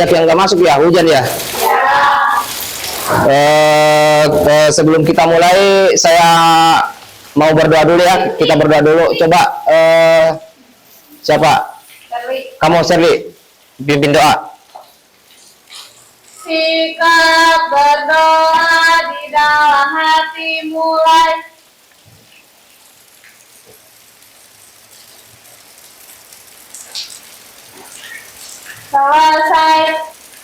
banyak yang nggak masuk ya, hujan ya. Sebelum kita mulai, saya mau berdoa dulu ya. Kita berdoa dulu. Coba siapa? Kamu, Sherly, pimpin doa. Sikap berdoa di dalam hati mulai. Selesai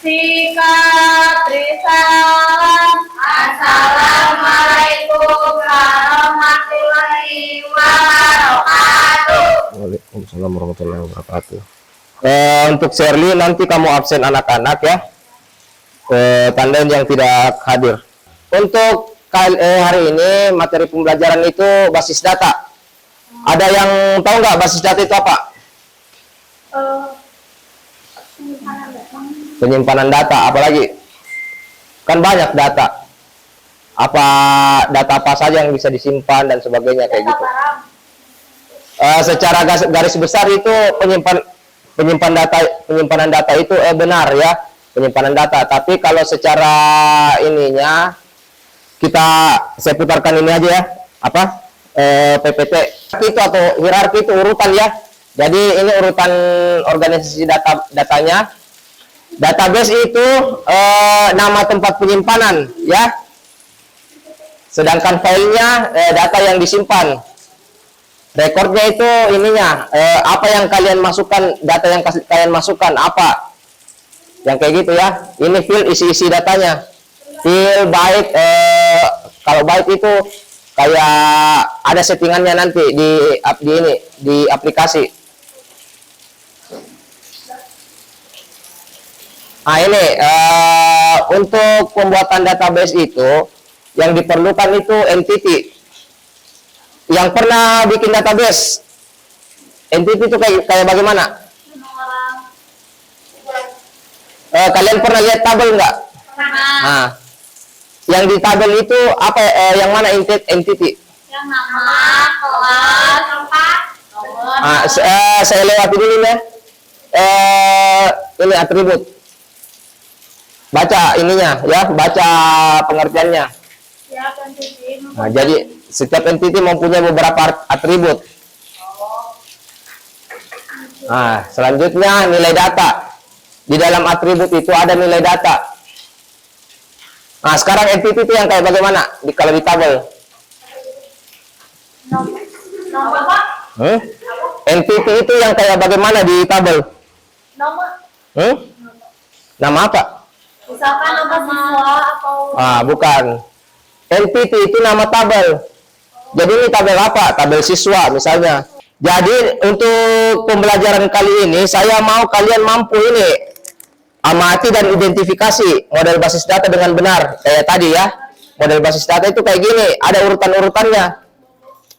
sikap risalah. Assalamualaikum warahmatullahi wabarakatuh. Waalaikumsalam warahmatullahi wabarakatuh. Untuk Sherly, nanti kamu absen anak-anak ya. Tandaan yang tidak hadir. Untuk hari ini materi pembelajaran itu basis data. Ada yang tahu nggak basis data itu apa? Penyimpanan data, apalagi? Kan banyak data. Data apa saja yang bisa disimpan dan sebagainya kayak gitu. Secara garis besar itu penyimpanan data itu benar ya, penyimpanan data. Tapi kalau secara ininya saya putarkan ini aja ya, PPT itu atau hierarki itu urutan ya. Jadi ini urutan organisasi datanya. Database itu nama tempat penyimpanan ya. Sedangkan filenya data yang disimpan. Rekornya itu ininya apa yang kalian masukkan, data yang kalian masukkan apa? Yang kayak gitu ya. Ini file isi datanya. File byte kalau byte itu kayak ada settingannya nanti di aplikasi. Nah ini untuk pembuatan database itu yang diperlukan itu entity. Yang pernah bikin database entity itu kayak bagaimana? Kalian pernah lihat tabel nggak? Nah, yang di tabel itu apa? Yang mana entity? Yang nama, kelas, tempat, nomor. Saya lewati dulu ya. Ini atribut. Baca ininya ya, baca pengertiannya. Nah, jadi setiap entity mempunyai beberapa atribut. Nah, selanjutnya nilai data. Di dalam atribut itu ada nilai data. Nah, sekarang entity itu yang kayak bagaimana kalau di tabel? Nomor apa? Entity itu yang kayak bagaimana di tabel? Nomor. Nama apa? Misalkan nama siswa atau Bukan. Entity itu nama tabel. Jadi ini tabel apa? Tabel siswa misalnya. Jadi untuk pembelajaran kali ini saya mau kalian mampu ini amati dan identifikasi model basis data dengan benar. Kayak tadi ya. Model basis data itu kayak gini, ada urutan-urutannya.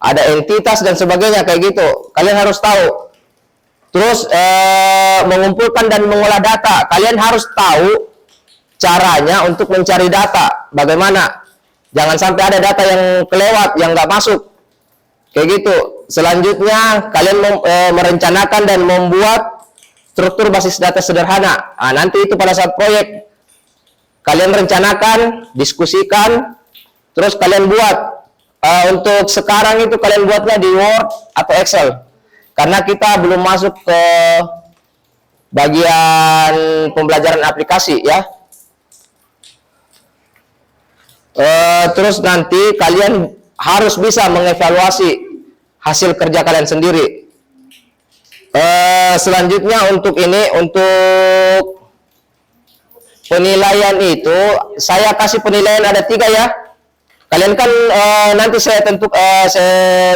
Ada entitas dan sebagainya kayak gitu. Kalian harus tahu. Terus mengumpulkan dan mengolah data. Kalian harus tahu caranya untuk mencari data. Bagaimana? Jangan sampai ada data yang kelewat, yang nggak masuk. Kayak gitu. Selanjutnya, kalian merencanakan dan membuat struktur basis data sederhana. Nah, nanti itu pada saat proyek, kalian rencanakan, diskusikan, terus kalian buat. Untuk sekarang itu kalian buatnya di Word atau Excel. Karena kita belum masuk ke bagian pembelajaran aplikasi ya. Terus nanti kalian harus bisa mengevaluasi hasil kerja kalian sendiri. Selanjutnya untuk untuk penilaian itu saya kasih penilaian ada 3 ya. Kalian kan nanti saya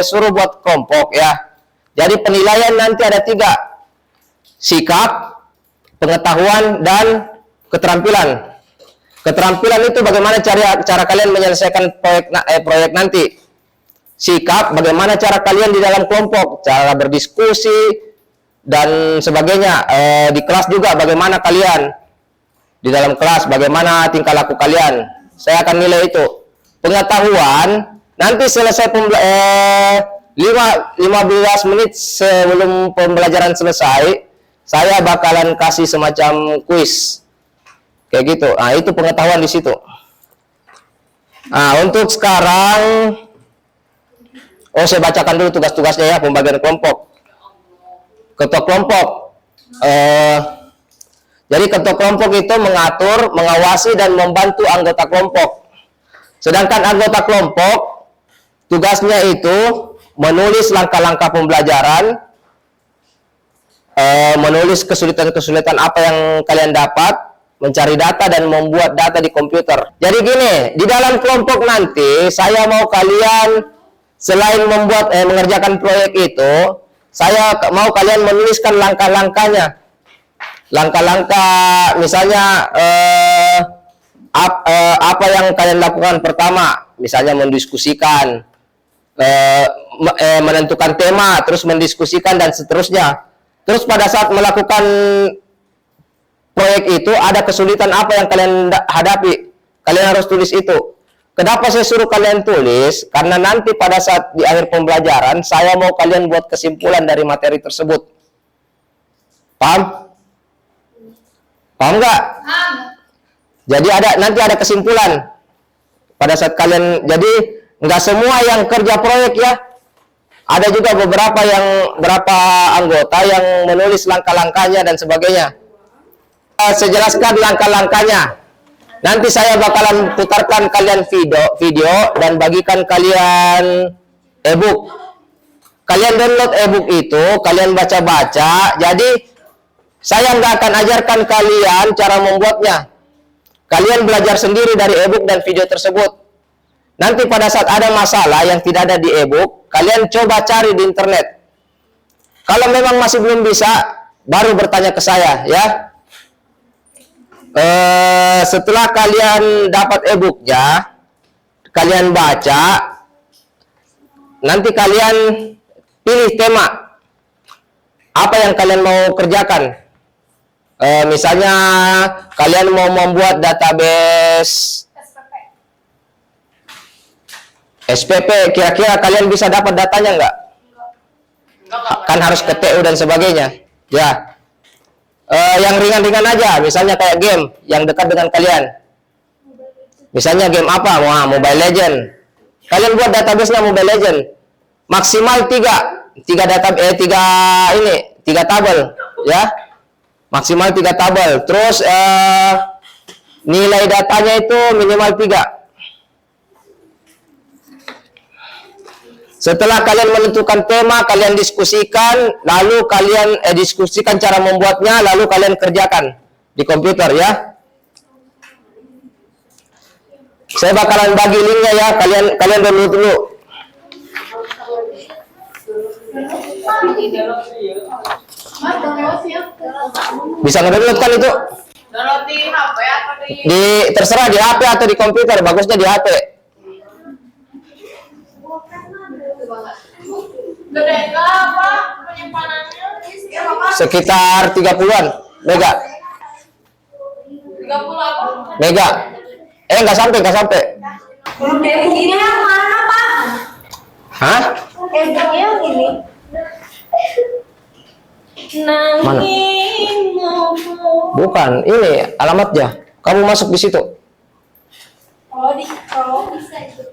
suruh buat kelompok ya. Jadi penilaian nanti ada 3, sikap, pengetahuan, dan keterampilan. Keterampilan itu bagaimana cara kalian menyelesaikan proyek nanti. Sikap, bagaimana cara kalian di dalam kelompok, cara berdiskusi dan sebagainya. Di kelas juga bagaimana kalian di dalam kelas, bagaimana tingkah laku kalian. Saya akan nilai itu. Pengetahuan nanti selesai 15 menit sebelum pembelajaran selesai, saya bakalan kasih semacam kuis. Kayak gitu. Nah, itu pengetahuan di situ. Nah, untuk sekarang, saya bacakan dulu tugas-tugasnya ya, pembagian kelompok. Ketua kelompok. Jadi ketua kelompok itu mengatur, mengawasi, dan membantu anggota kelompok. Sedangkan anggota kelompok, tugasnya itu menulis langkah-langkah pembelajaran, menulis kesulitan-kesulitan apa yang kalian dapat, mencari data dan membuat data di komputer. Jadi gini, di dalam kelompok nanti saya mau kalian selain mengerjakan proyek itu, saya mau kalian menuliskan langkah-langkahnya. Langkah-langkah misalnya apa yang kalian lakukan pertama, misalnya mendiskusikan, menentukan tema, terus mendiskusikan dan seterusnya. Terus pada saat melakukan proyek itu ada kesulitan apa yang kalian hadapi, kalian harus tulis itu. Kenapa saya suruh kalian tulis? Karena nanti pada saat di akhir pembelajaran saya mau kalian buat kesimpulan dari materi tersebut. Paham? Paham nggak? Jadi nanti ada kesimpulan pada saat kalian. Jadi nggak semua yang kerja proyek ya. Ada juga beberapa anggota yang menulis langkah-langkahnya dan sebagainya. Saya jelaskan langkah-langkahnya. Nanti saya bakalan putarkan kalian video dan bagikan kalian e-book. Kalian download e-book itu, kalian baca-baca. Jadi saya nggak akan ajarkan kalian cara membuatnya. Kalian belajar sendiri dari e-book dan video tersebut. Nanti pada saat ada masalah yang tidak ada di e-book, kalian coba cari di internet. Kalau memang masih belum bisa, baru bertanya ke saya ya. Setelah kalian dapat e-booknya, kalian baca, nanti kalian pilih tema apa yang kalian mau kerjakan. Misalnya kalian mau membuat database SPP, kira-kira kalian bisa dapat datanya nggak? Kan harus ke TU dan sebagainya. Ya. Yang ringan-ringan aja, misalnya kayak game yang dekat dengan kalian. Misalnya game apa? Wah, Mobile Legend. Kalian buat database-nya Mobile Legend. Maksimal 3 tabel, ya. Maksimal 3 tabel. Terus nilai datanya itu minimal 3. Setelah kalian menentukan tema, kalian diskusikan, lalu kalian diskusikan cara membuatnya, lalu kalian kerjakan di komputer ya. Saya bakalan bagi linknya ya, kalian download dulu. Bisa ngedownload kan itu? Download di HP atau Terserah di HP atau di komputer, bagusnya di HP. Gede enggak apa penyimpanannya? Sekitar 30-an mega. 30 apa? Mega. Nggak sampai. Ini yang mana, Pak? Hah? Yang ini. Mana? Bukan, ini alamatnya. Kamu masuk di situ. Kalau bisa itu.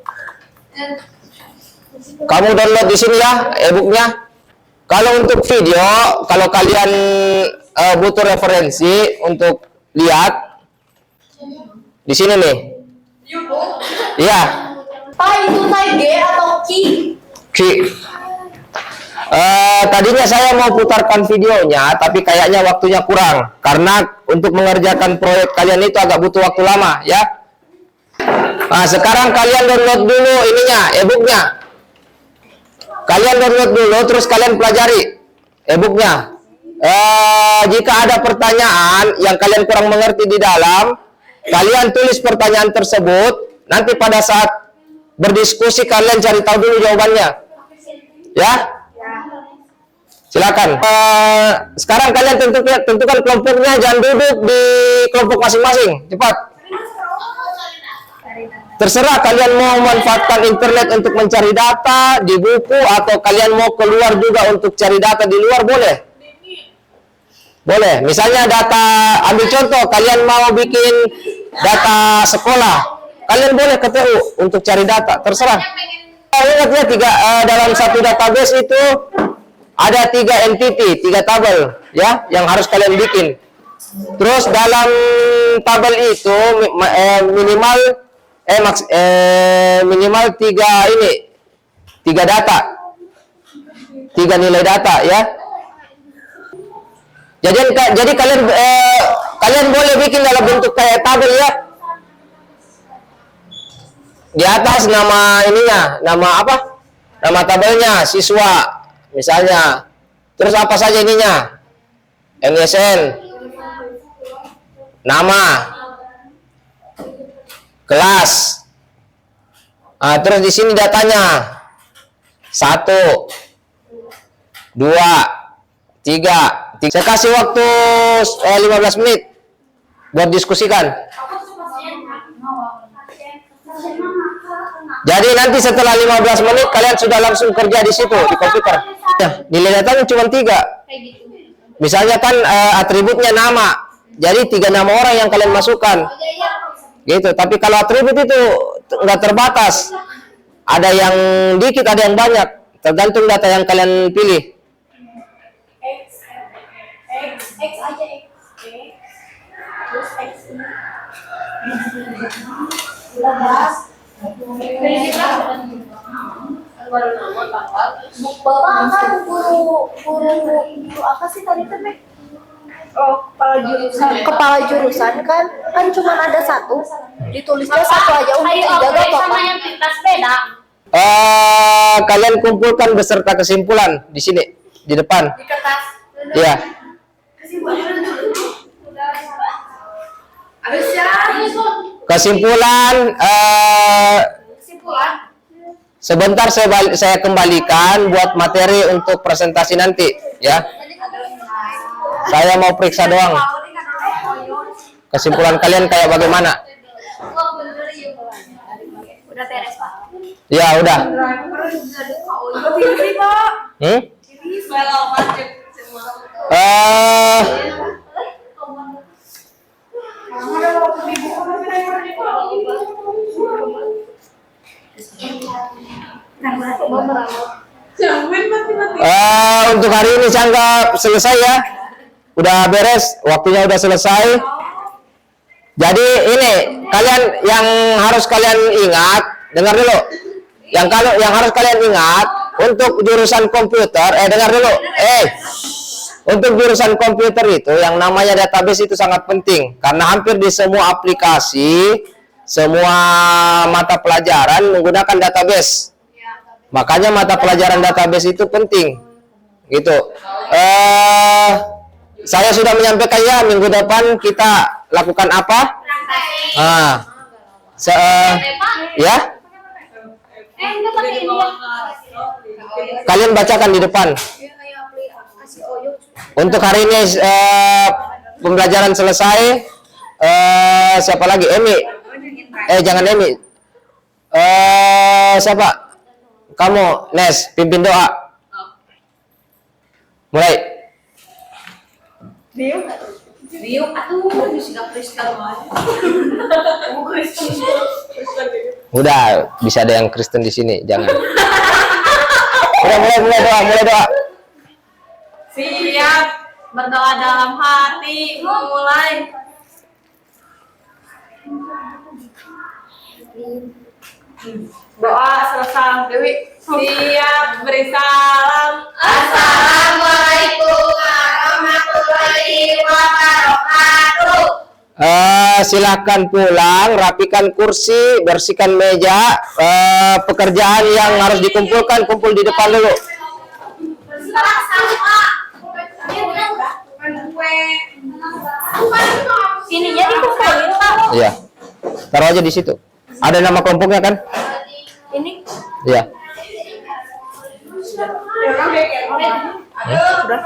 Kamu download di sini ya, e-booknya. Kalau untuk video, kalau kalian butuh referensi untuk lihat, di sini nih. YouTube. Iya. Pak, itu G atau Ki? Ki. Tadinya saya mau putarkan videonya, tapi kayaknya waktunya kurang. Karena untuk mengerjakan proyek kalian itu agak butuh waktu lama, ya. Nah, sekarang kalian download dulu ininya, e-booknya. Kalian download dulu, terus kalian pelajari e-booknya. Jika ada pertanyaan yang kalian kurang mengerti di dalam, kalian tulis pertanyaan tersebut. Nanti pada saat berdiskusi kalian cari tahu dulu jawabannya. Ya? Silakan. Sekarang kalian tentukan kelompoknya, jangan duduk di kelompok masing-masing. Cepat. Terserah kalian mau memanfaatkan internet untuk mencari data di buku atau kalian mau keluar juga untuk cari data di luar, boleh. Boleh. Misalnya data, ambil contoh, kalian mau bikin data sekolah, kalian boleh ke TU untuk cari data, terserah. Ingat ya, dalam satu database itu ada 3 entity, 3 tabel, ya, yang harus kalian bikin. Terus dalam tabel itu minimal 3 data, 3 nilai data, ya. Jadi kalian boleh bikin dalam bentuk kayak tabel, ya. Di atas nama ininya, nama apa? Nama tabelnya siswa misalnya. Terus apa saja ininya? MSN, nama, kelas. Terus di sini datanya 1, 2, 3. Saya kasih waktu 15 menit buat diskusikan. Jadi nanti setelah 15 menit kalian sudah langsung kerja di situ di komputer. Ya, nilai datanya cuma 3. Misalnya kan atributnya nama. Jadi 3 nama orang yang kalian masukkan. Gitu. Tapi kalau atribut itu nggak terbatas. Ada yang dikit, ada yang banyak. Tergantung data yang kalian pilih. X aja X. Terus X ini. 15. Bapak kan guru apa sih tadi tuh, Mek? Oh, kepala jurusan kan cuma ada 1. Ditulisnya 1 aja untuk dijaga Bapak. Yang pintas beda. Kalian kumpulkan beserta kesimpulan di sini, di depan. Di kertas. Iya. Kesimpulan sebentar saya kembalikan buat materi untuk presentasi nanti, ya. Saya mau periksa doang. Kesimpulan kalian kayak bagaimana? Udah beres, Pak. Ya, udah. Untuk hari ini saya anggap selesai, ya. Udah beres, waktunya udah selesai. Jadi ini kalian yang harus kalian ingat, dengar dulu. Yang harus kalian ingat untuk jurusan komputer, dengar dulu. Untuk jurusan komputer itu yang namanya database itu sangat penting karena hampir di semua aplikasi, semua mata pelajaran menggunakan database. Makanya mata pelajaran database itu penting. Gitu. Saya sudah menyampaikan, ya, minggu depan kita lakukan apa? Ya. Kalian bacakan di depan. Untuk hari ini pembelajaran selesai. Siapa lagi? Emi. Jangan Emi. Siapa? Kamu, Nes, pimpin doa. Mulai. Biung atuh sudah Kristen. Udah, bisa ada yang Kristen di sini, jangan. Udah mulai doa. Siap, berdoa dalam hati, mulai. Doa selesai, Dewi. Siap, beri salam. Assalamualaikum warahmatullahi wabarakatuh. Silakan pulang, rapikan kursi, bersihkan meja. Pekerjaan yang harus dikumpulkan, kumpul di depan dulu. Ininya dikumpulin, Pak. Iya. Taruh aja di situ. Ada nama kelompoknya kan? Ini. Iya. Udah.